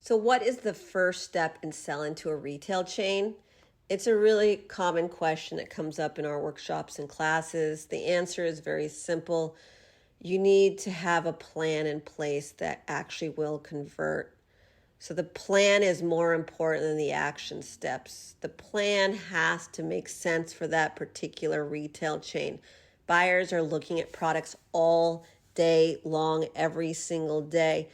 So what is the first step in selling to a retail chain? It's a really common question that comes up in our workshops and classes. The answer is very simple. You need to have a plan in place that actually will convert. So the plan is more important than the action steps. The plan has to make sense for that particular retail chain. Buyers are looking at products all day long, every single day.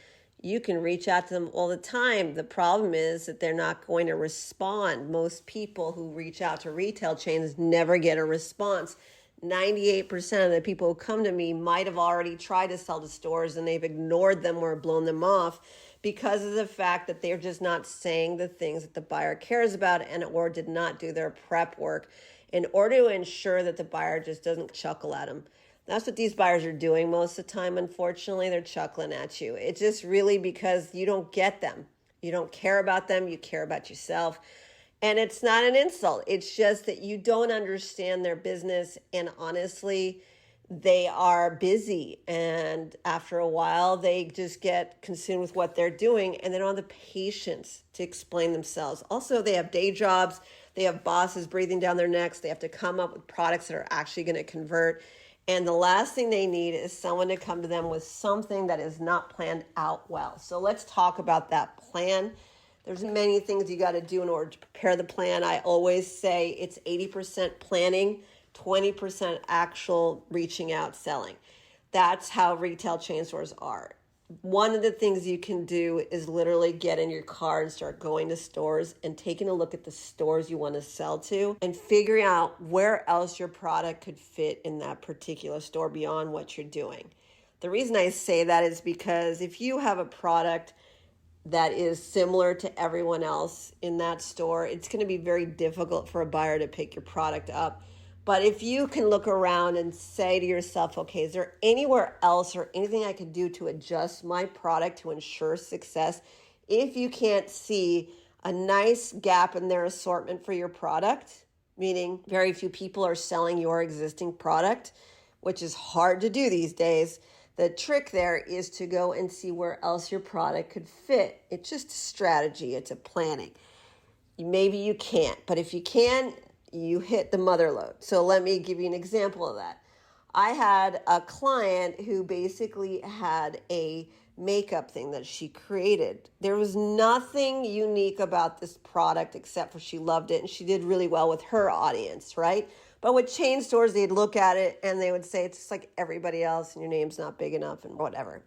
You can reach out to them all the time. The problem is that they're not going to respond. Most people who reach out to retail chains never get a response. 98% of the people who come to me might have already tried to sell to stores and they've ignored them or blown them off because of the fact that they're just not saying the things that the buyer cares about and or did not do their prep work in order to ensure that the buyer just doesn't chuckle at them. That's what these buyers are doing most of the time. Unfortunately, they're chuckling at you. It's just really because you don't get them. You don't care about them. You care about yourself. And it's not an insult. It's just that you don't understand their business. And honestly, they are busy. And after a while, they just get consumed with what they're doing. And they don't have the patience to explain themselves. Also, they have day jobs. They have bosses breathing down their necks. They have to come up with products that are actually going to convert. And the last thing they need is someone to come to them with something that is not planned out well. So let's talk about that plan. There's many things you got to do in order to prepare the plan. I always say it's 80% planning, 20% actual reaching out, selling. That's how retail chain stores are. One of the things you can do is literally get in your car and start going to stores and taking a look at the stores you want to sell to and figuring out where else your product could fit in that particular store beyond what you're doing. The reason I say that is because if you have a product that is similar to everyone else in that store, it's going to be very difficult for a buyer to pick your product up. But if you can look around and say to yourself, okay, is there anywhere else or anything I could do to adjust my product to ensure success? If you can't see a nice gap in their assortment for your product, meaning very few people are selling your existing product, which is hard to do these days, the trick there is to go and see where else your product could fit. It's just a strategy. It's a planning. Maybe you can't, but if you can, you hit the mother load. So let me give you an example of that. I had a client who basically had a makeup thing that she created. There was nothing unique about this product except for she loved it and she did really well with her audience, right? But with chain stores, they'd look at it and they would say, it's just like everybody else and your name's not big enough and whatever.